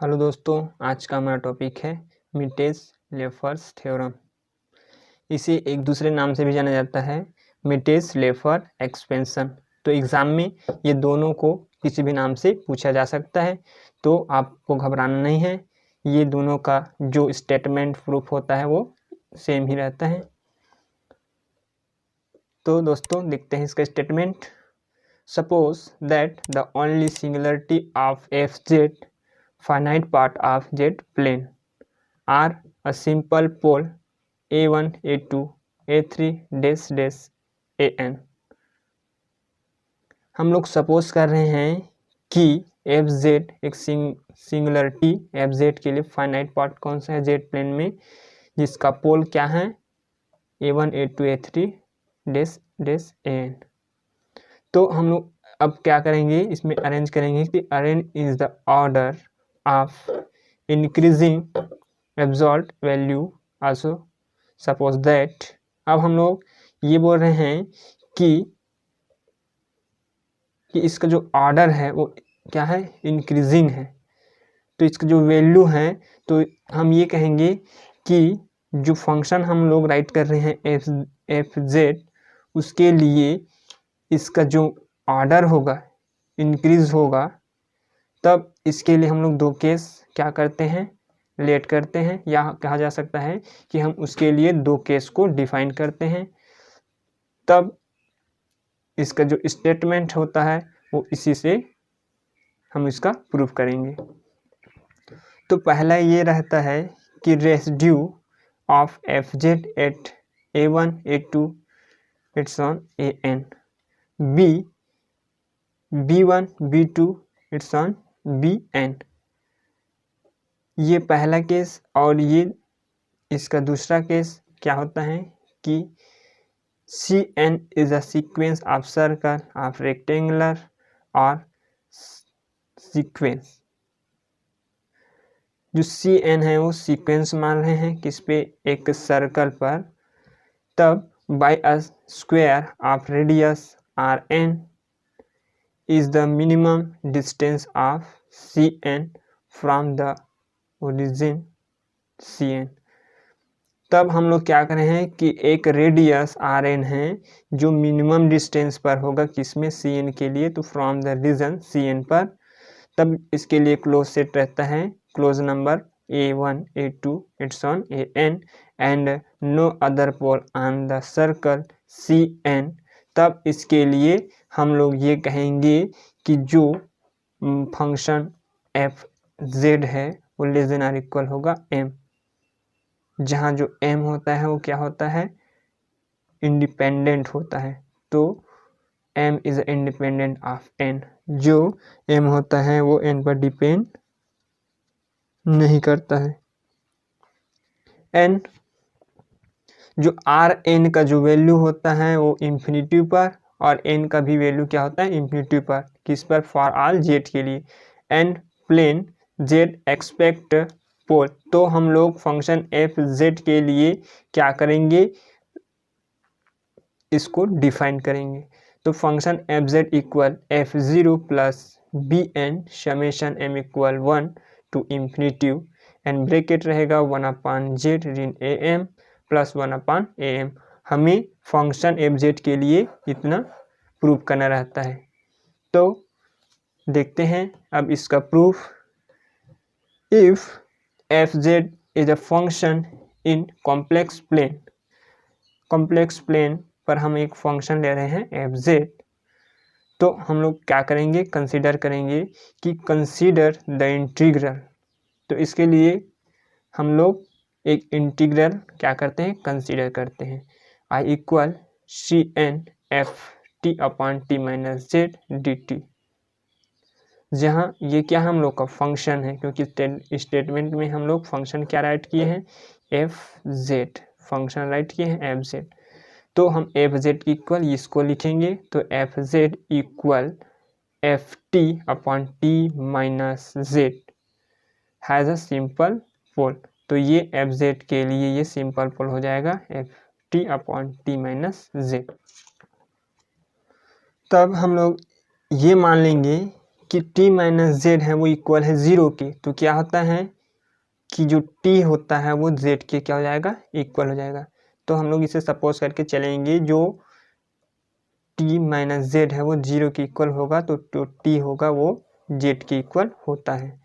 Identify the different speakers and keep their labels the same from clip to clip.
Speaker 1: Hello दोस्तों, आज का हमारा टॉपिक है मिटेज-लेफर्स थ्योरम। इसे एक दूसरे नाम से भी जाना जाता है मिटेज-लेफर एक्सपेंशन। तो एग्ज़ाम में ये दोनों को किसी भी नाम से पूछा जा सकता है, तो आपको घबराना नहीं है। ये दोनों का जो स्टेटमेंट प्रूफ होता है वो सेम ही रहता है। तो दोस्तों देखते हैं इसका statement. Suppose that the only singularity of f Z finite part of Z plane are a simple pole A1, A2, A3 dash dash AN। हम लोग सपोज कर रहे हैं कि एफ जेड एक सिंगुलरिटी एफ जेड के लिए फाइनाइट पार्ट कौन सा है जेड प्लेन में, जिसका पोल क्या है A1, A2, A3 dash dash AN। तो हम लोग अब क्या करेंगे, इसमें अरेंज करेंगे कि arrange is the order of increasing absolute value also suppose that। अब हम लोग ये बोल रहे हैं कि इसका जो ऑर्डर है वो क्या है, इंक्रीजिंग है। तो इसका जो वैल्यू है तो हम ये कहेंगे कि जो फंक्शन हम लोग राइट कर रहे हैं एफ जेड, उसके लिए इसका जो ऑर्डर होगा इंक्रीज होगा। तब इसके लिए हम लोग दो केस क्या करते हैं, लेट करते हैं, या कहा जा सकता है कि हम उसके लिए दो केस को डिफाइन करते हैं। तब इसका जो स्टेटमेंट होता है वो इसी से हम इसका प्रूफ करेंगे। तो पहला ये रहता है कि residue of f z at A1, A2 it's on AN, B1, B2 it's on BN। ये पहला केस। और ये इसका दूसरा केस क्या होता है कि CN is a sequence of circle of rectangular और सीक्वेंस। जो CN है वो सीक्वेंस मान रहे हैं किस पे, एक सर्कल पर। तब by a square of radius RN is the minimum distance of CN from the origin CN। तब हम लोग क्या कर रहे हैं कि एक रेडियस RN है जो मिनिमम डिस्टेंस पर होगा किसमें, CN के लिए, तो फ्रॉम द रीजन CN पर। तब इसके लिए क्लोज सेट रहता है, close number A1, A2 it's on AN and no other pole on the circle CN। तब इसके लिए हम लोग ये कहेंगे कि जो फंक्शन एफ जेड है वो लेस देन आर इक्वल होगा m, जहाँ जो m होता है वो क्या होता है, इंडिपेंडेंट होता है। तो m is independent of n, जो m होता है वो n पर डिपेंड नहीं करता है। n जो Rn का जो वैल्यू होता है वो इंफिनिटी पर, और n का भी वैल्यू क्या होता है, इंफिनिटी पर। किस पर, फॉर ऑल जेड के लिए। एंड प्लेन जेड एक्सपेक्ट पोल। तो हम लोग फंक्शन एफ जेड के लिए क्या करेंगे, इसको डिफाइन करेंगे। तो function f Z equal F0 plus BN summation m equal 1 to infinity and bracket रहेगा 1/z ऋण AM प्लस 1/AM। हमें फंक्शन एफ जेड के लिए इतना प्रूफ करना रहता है। तो देखते हैं अब इसका proof. If f z is a function in complex plane, complex plane पर हम एक फंक्शन ले रहे हैं एफ जेड, तो हम लोग क्या करेंगे, कंसीडर करेंगे कि कंसीडर द इंटीग्रल। तो इसके लिए हम लोग एक इंटीग्रल क्या करते हैं, कंसीडर करते हैं। I equal CN FT upon T minus Z dt, जहाँ ये क्या हम लोग का फंक्शन है, क्योंकि स्टेटमेंट में हम लोग फंक्शन क्या राइट किए हैं, एफ जेड फंक्शन राइट किए हैं एफ जेड। तो हम एफ जेड की इक्वल इसको लिखेंगे, तो F Z equal FT upon T minus Z has a simple pole. तो ये एफ जेड के लिए ये सिंपल पोल हो जाएगा FT upon T minus z. तब हम लोग ये मान लेंगे कि t माइनस जेड है वो इक्वल है 0 के, तो क्या होता है कि जो t होता है वो z के क्या हो जाएगा, इक्वल हो जाएगा। तो हम लोग इसे सपोज करके चलेंगे जो t माइनस जेड है वो 0 के इक्वल होगा, तो t होगा वो z के इक्वल होता है।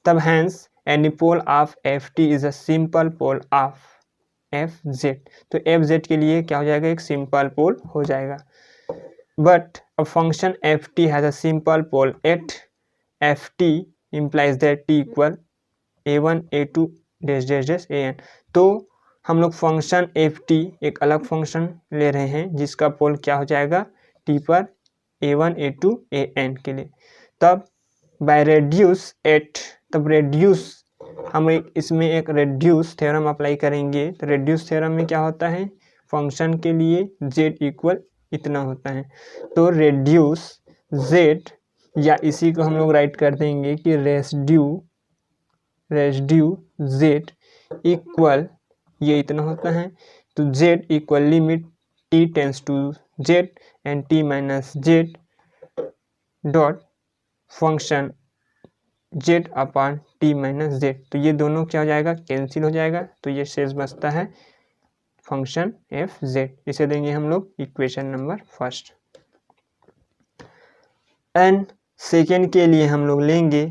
Speaker 1: तब hence any pole of ft is a simple pole of fz, तो fz के लिए क्या हो जाएगा, एक सिंपल पोल हो जाएगा। But a function ft has a simple pole at ft implies that t equal a1 a2 dash dash dash an। तो हम लोग फंक्शन ft एक अलग फंक्शन ले रहे हैं जिसका पोल क्या हो जाएगा t पर a1 a2 an के लिए। तब बाय रेड्यूस एट, तब रेड्यूस हम इसमें एक रेड्यूस थ्योरम अप्लाई करेंगे। तो रेड्यूस थ्योरम में क्या होता है, फंक्शन के लिए z इक्वल इतना होता है, तो रेड्यूस z, या इसी को हम लोग राइट कर देंगे कि रेड्यू z इक्वल ये इतना होता है। तो z equal limit t tends to z and t minus z dot function z upon t minus z। तो ये दोनों क्या हो जाएगा, कैंसिल हो जाएगा, तो ये शेष बचता है फंक्शन fz। इसे देंगे हम लोग equation number first. And second के लिए हम लोग लेंगे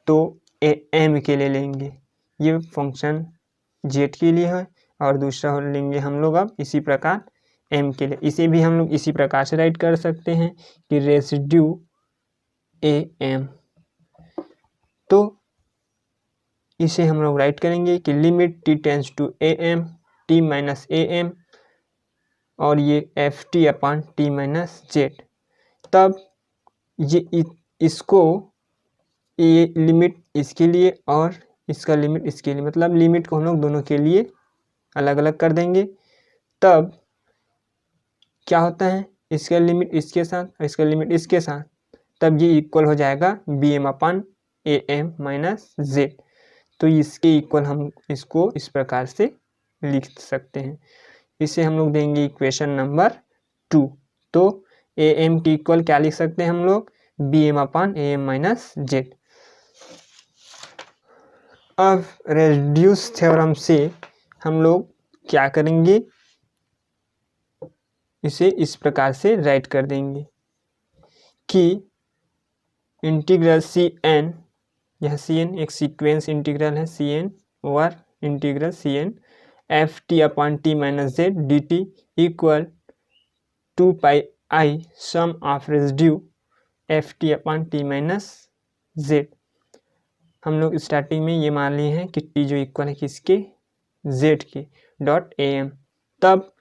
Speaker 1: तो m के लिए लेंगे, ये फंक्शन z के लिए है, और दूसरा लेंगे हम लोग अब इसी प्रकार m के लिए। इसे भी हम लोग इसी प्रकार से राइट कर सकते हैं कि रेसिड्यू am, तो इसे हम लोग राइट करेंगे कि limit t tends to am t minus am और ये ft upon t minus z। तब ये इसको ये लिमिट इसके लिए और इसका लिमिट इसके लिए, मतलब लिमिट को हम लोग दोनों के लिए अलग अलग कर देंगे। तब क्या होता है, इसका लिमिट इसके साथ और इसका लिमिट इसके साथ, तब ये इक्वल हो जाएगा bm upon am minus z। तो इसके इक्वल हम इसको इस प्रकार से लिख सकते हैं। इसे हम लोग देंगे इक्वेशन नंबर 2। तो am की इक्वल क्या लिख सकते हैं हम लोग, bm upon am minus z। अब रेड्यूस थ्योरम से हम लोग क्या करेंगे, इसे इस प्रकार से राइट कर देंगे कि इंटीग्रल cn, यह cn एक सीक्वेंस इंटीग्रल है, cn over integral cn ft upon t minus z dt equal 2 pi i sum of residue ft upon t minus z। हम लोग स्टार्टिंग में ये मान लिए हैं कि t जो इक्वल है किसके, z के डॉट am। तब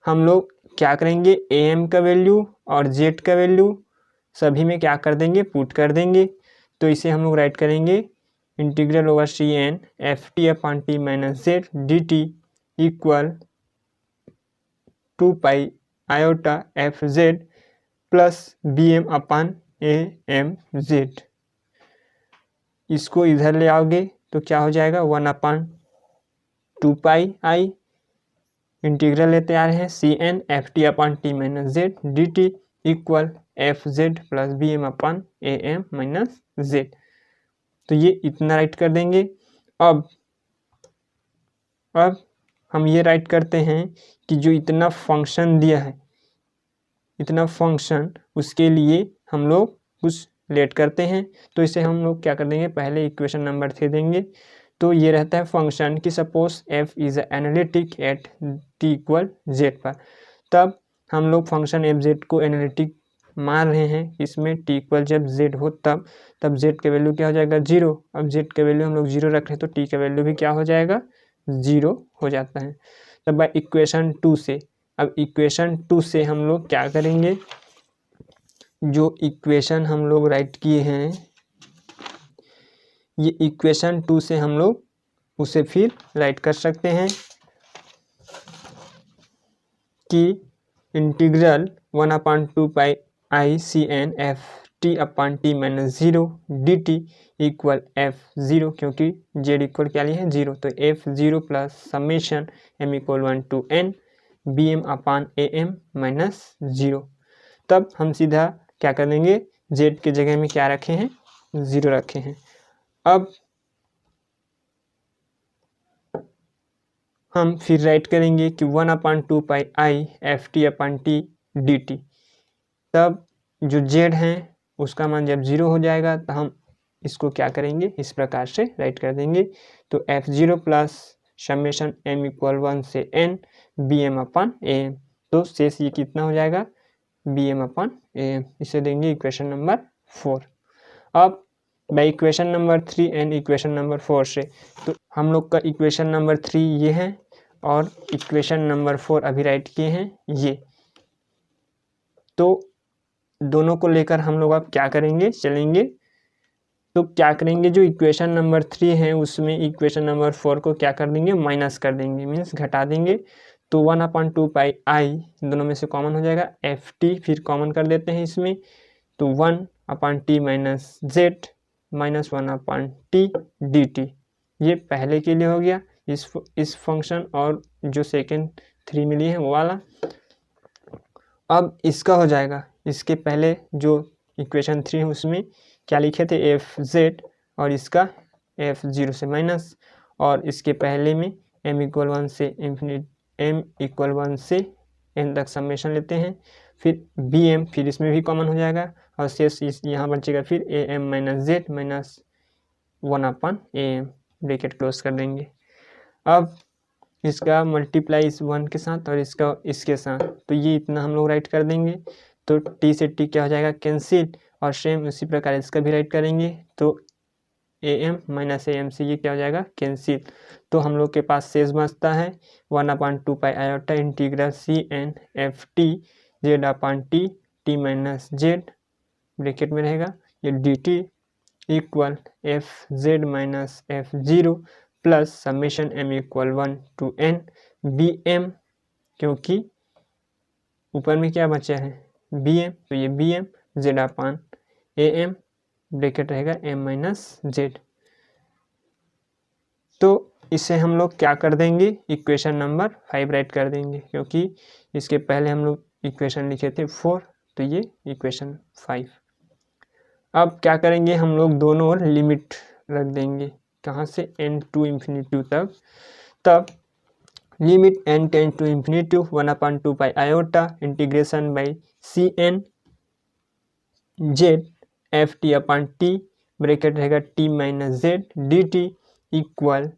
Speaker 1: हम लोग क्या करेंगे, am का वैल्यू और z का वैल्यू सभी में क्या कर देंगे, पुट कर देंगे। तो इसे हम लोग राइट करेंगे integral over cn ft upon t minus z dt equal 2 पाई iota fz plus bm upon amz। इसको इधर ले आओगे तो क्या हो जाएगा, 1 अपॉन 2 पाई i, इंटीग्रल लेते आ रहे हैं cn ft upon t minus z dt equal fz plus bm upon am minus z। तो ये इतना राइट कर देंगे। अब हम ये राइट करते हैं कि जो इतना फंक्शन दिया है, इतना फंक्शन, उसके लिए हम लोग कुछ लेट करते हैं। तो इसे हम लोग क्या कर देंगे, पहले इक्वेशन नंबर 3 देंगे। तो ये रहता है फंक्शन कि suppose f is analytic at t equal z पर। तब हम लोग फंक्शन fz को एनालिटिक मान रहे हैं, इसमें t इक्वल जब z हो तब z का वैल्यू क्या हो जाएगा, 0। अब z का वैल्यू हम लोग 0 रख रहे हैं तो t का वैल्यू भी क्या हो जाएगा, 0 हो जाता है। तब बाय इक्वेशन 2 से, अब इक्वेशन 2 से हम लोग क्या करेंगे, जो इक्वेशन हम लोग राइट किए हैं, ये इक्वेशन 2 से हम लोग उसे फिर राइट कर सकते हैं कि integral 1 upon 2 pi i cn f t upon t minus 0 dt equal f0, क्योंकि z इक्वल क्या लिए हैं, 0। तो f0 plus summation m equal 1 to n bm upon am minus 0। तब हम सीधा क्या कर देंगे, z के जगह में क्या रखे हैं, 0 रखे हैं। अब हम फिर राइट करेंगे कि 1/2 pi i f t upon t d t. तब जो z है उसका मान जब 0 हो जाएगा तो हम इसको क्या करेंगे, इस प्रकार से राइट कर देंगे। तो f0 plus summation m equal 1 से n bm अपन am। तो शेष ये कितना हो जाएगा, bm अपन am। इसे देंगे इक्वेशन नंबर 4। अब by equation number 3 and equation number 4 से, तो हम लोग का इक्वेशन नंबर 3 ये है और इक्वेशन नंबर 4 अभी राइट किए हैं ये। तो दोनों को लेकर हम लोग अब क्या करेंगे, चलेंगे। तो क्या करेंगे, जो इक्वेशन नंबर 3 है उसमें इक्वेशन नंबर 4 को क्या कर देंगे, माइनस कर देंगे, मीन्स घटा देंगे। तो 1/2 पाई आई दोनों में से कॉमन हो जाएगा, एफ टी फिर कॉमन कर देते हैं इसमें। तो 1/t minus Z minus 1/t D T. ये पहले के लिए हो गया इस फंक्शन, और जो सेकेंड 3 मिली है वो वाला। अब इसका हो जाएगा, इसके पहले जो इक्वेशन 3 है उसमें क्या लिखे थे, एफ जेड, और इसका f0 से माइनस, और इसके पहले में m इक्वल 1 से इन्फिनिट m इक्वल 1 से n तक समेशन लेते हैं, फिर bm, फिर इसमें भी कॉमन हो जाएगा और शेष यहाँ बचेगा फिर am minus Z minus 1/am, bracket close कर देंगे। अब इसका मल्टीप्लाई इस 1 के साथ और इसका इसके साथ, तो ये इतना हम लोग राइट कर देंगे। तो t से t क्या हो जाएगा, कैंसिल, और सेम उसी प्रकार इसका भी राइट करेंगे। तो am माइनस am से ये क्या हो जाएगा, कैंसिल। तो हम लोग के पास शेष बचता है 1/2 pi iota integral c n f t z/t t minus z, bracket में रहेगा ये d t equal f z minus f0 plus summation m equal 1 to n bm, क्योंकि ऊपर में क्या बचा है bm, तो ये bm z/am, ब्रैकेट रहेगा m माइनस जेड। तो इसे हम लोग क्या कर देंगे, इक्वेशन नंबर 5 राइट कर देंगे, क्योंकि इसके पहले हम लोग इक्वेशन लिखे थे 4, तो ये इक्वेशन 5। अब क्या करेंगे, हम लोग दोनों ओर लिमिट रख देंगे, कहाँ से, n टू इन्फिनिटी तक। तब limit n tend to infinity 1/2 pi iota integration by c n z f t upon t, bracket रहेगा t minus z d t equal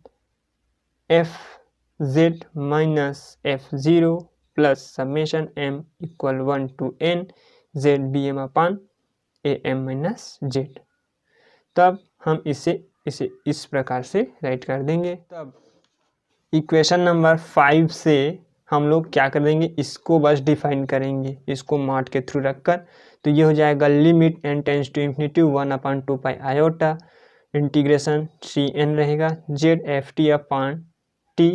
Speaker 1: f z minus f0 plus summation m equal 1 to n z b m upon am minus z. तब हम इसे इस प्रकार से right कर देंगे। तब इक्वेशन नंबर 5 से हम लोग क्या कर देंगे, इसको बस डिफाइन करेंगे, इसको मॉड के थ्रू रखकर। तो ये हो जाएगा limit n tends to infinity 1/2 pi iota integration C n रहेगा z f t upon t,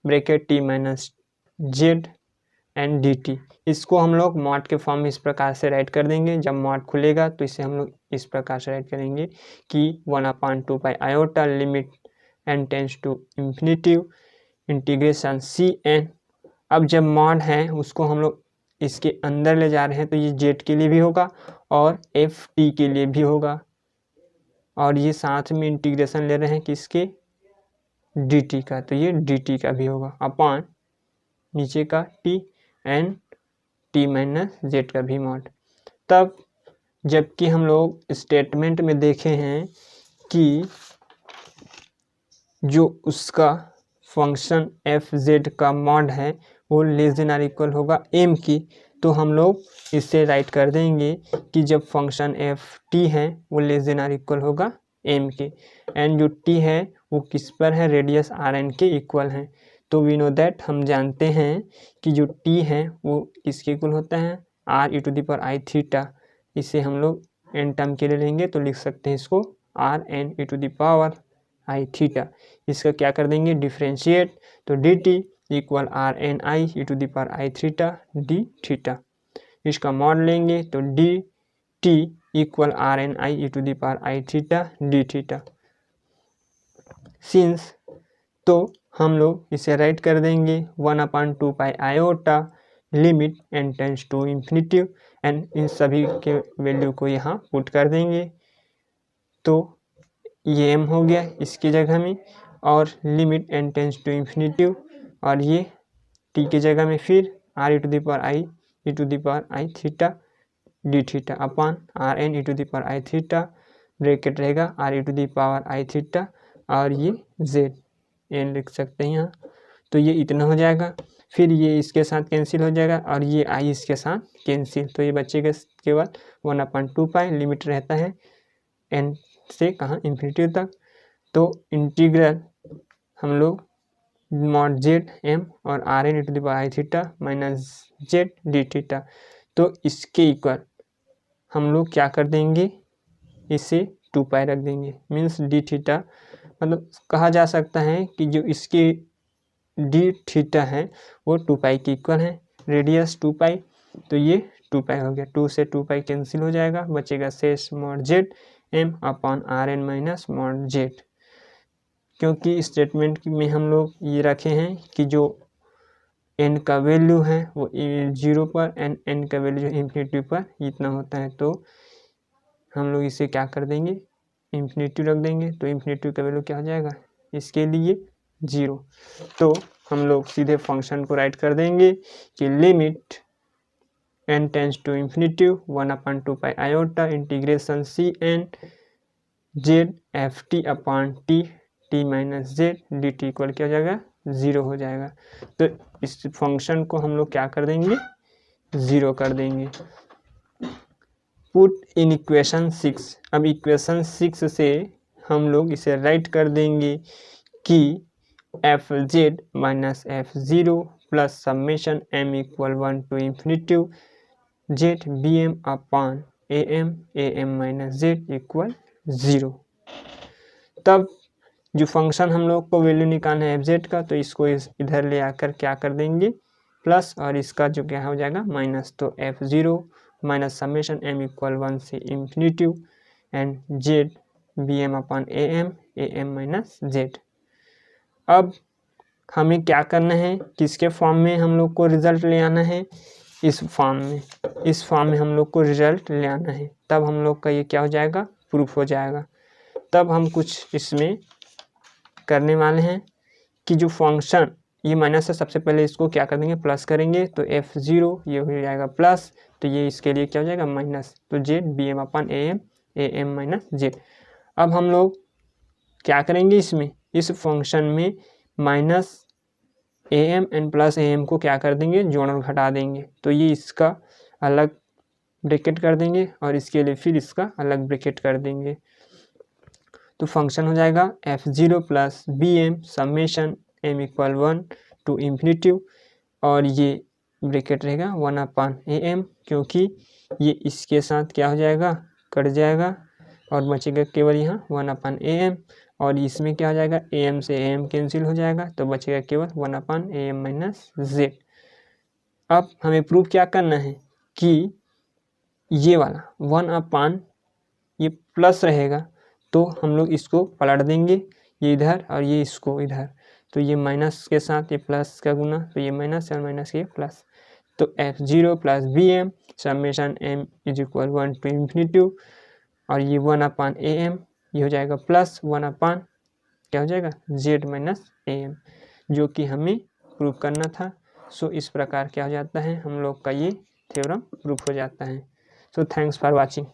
Speaker 1: bracket t minus z and d t. इसको हम लोग मॉड के फॉर्म में इस प्रकार से राइट कर देंगे। जब मॉड खुलेगा तो इसे हम लोग इस प्रकार से राइट करेंगे कि 1/2 pi iota limit n tends to infinity integration C n. अब जब मॉड है उसको हम लोग इसके अंदर ले जा रहे हैं, तो ये जेड के लिए भी होगा और एफ टी के लिए भी होगा, और ये साथ में इंटीग्रेशन ले रहे हैं किसके, डी टी का, तो ये डी टी का भी होगा अपॉन नीचे का T and T minus Z का भी मॉड। तब जबकि हम लोग स्टेटमेंट में देखे हैं कि जो उसका फंक्शन एफ जेड का मॉड है वो लेस देन आर इक्वल होगा एम की, तो हम लोग इससे राइट कर देंगे कि जब फंक्शन एफ टी है वो लेस देन आर इक्वल होगा एम के, एंड जो टी है वो किस पर है, रेडियस आर एन के इक्वल है। तो वी नो दैट, हम जानते हैं कि जो टी है वो किसके इक्वल होता है, r e to the power i theta. इसे हम लोग एन टर्म के लिए लेंगे तो लिख सकते हैं इसको r n e to the power i theta. इसका क्या कर देंगे, डिफ्रेंशिएट, तो d t equal r n i e to the power i theta d theta. इसका मॉड लेंगे तो d t equal r n i e to the power i theta d theta. Since, तो हम लोग इसे write कर देंगे 1/2 pi iota limit n tends to infinity, and इन सभी के वैल्यू को यहाँ पुट कर देंगे। तो ये m हो गया इसकी जगह में, और limit n tends to infinitive, और ये t की जगह में फिर r e to the power i theta d theta upon r n e to the power i theta, bracket रहेगा r e to the power i theta, और ये Z N लिख सकते हैं यहाँ। तो ये इतना हो जाएगा, फिर ये इसके साथ कैंसिल हो जाएगा और ये आई इसके साथ कैंसिल, तो ये बच्चे के केवल 1/2 लिमिट रहता है एन से कहाँ इन्फिनिटी तक। तो इंटीग्रल हम लोग मॉड जेड एम और r n e to the power i theta minus z d theta, तो इसके इक्वल हम लोग क्या कर देंगे, इसे 2π रख देंगे। मीन्स डी थीटा, मतलब कहा जा सकता है कि जो इसके डी थीटा है वो 2π के इक्वल है, रेडियस 2π, तो ये 2π हो गया। 2 से 2π कैंसिल हो जाएगा, बचेगा शेष mod z m upon r n minus mod z. क्योंकि स्टेटमेंट में हम लोग ये रखे हैं कि जो n का वैल्यू है वो 0 पर एंड n का वैल्यू जो इन्फिनिटी पर इतना होता है, तो हम लोग इसे क्या कर देंगे, इन्फिनिटी रख देंगे। तो इन्फिनिटी का वैल्यू क्या हो जाएगा इसके लिए 0। तो हम लोग सीधे फंक्शन को राइट कर देंगे कि limit n tends to infinity 1/2 iota integration C n z f t upon t t minus z d t equal क्या हो जाएगा 0 हो जाएगा। तो इस फंक्शन को हम लोग क्या कर देंगे 0 कर देंगे। पुट इन इक्वेशन 6, अब इक्वेशन 6 से हम लोग इसे राइट कर देंगे कि f z minus f zero plus summation m equal 1 to infinity z b m upon a m minus z equal 0। तब जो फंक्शन हम लोग को वैल्यू निकालना है एफ जेड का, तो इसको इधर ले आकर क्या कर देंगे प्लस, और इसका जो क्या हो जाएगा माइनस। तो f zero minus summation m equal 1 से infinity and z b m upon a m minus z. अब हमें क्या करना है, किसके फॉर्म में हम लोग को रिजल्ट ले आना है, इस फॉर्म में हम लोग को रिजल्ट ले आना है। तब हम लोग का ये क्या हो जाएगा प्रूफ हो जाएगा। तब हम कुछ इसमें करने वाले हैं कि जो फंक्शन ये माइनस है, सबसे पहले इसको क्या कर देंगे प्लस करेंगे, तो एफ ज़ीरो ये हो जाएगा प्लस, तो ये इसके लिए क्या हो जाएगा माइनस, तो z b m upon a m minus z. अब हम लोग क्या करेंगे इसमें, इस फंक्शन में minus a m and plus a m को क्या कर देंगे जोड़ और घटा देंगे, तो ये इसका अलग ब्रैकेट कर देंगे और इसके लिए फिर इसका अलग ब्रैकेट कर देंगे। तो फंक्शन हो जाएगा f zero plus b m summation m equal 1 to infinity, और ये ब्रैकेट रहेगा 1/am, क्योंकि ये इसके साथ क्या हो जाएगा कट जाएगा और बचेगा केवल यहाँ 1/am, और इसमें क्या हो जाएगा am से am कैंसिल हो जाएगा, तो बचेगा केवल 1/am माइनस जेड। अब हमें प्रूफ क्या करना है कि ये वाला 1/, ये प्लस रहेगा, तो हम लोग इसको पलट देंगे, ये इधर और ये इसको इधर, तो ये माइनस के साथ ये प्लस का गुना, तो ये माइनस और माइनस के प्लस, तो f zero plus b m summation m is equal 1 to infinity, और ये 1/am ये हो जाएगा प्लस 1/ क्या हो जाएगा जेड माइनस am, जो कि हमें प्रूफ करना था। सो इस प्रकार क्या हो जाता है हम लोग का ये थ्योरम प्रूफ हो जाता है। So thanks for watching.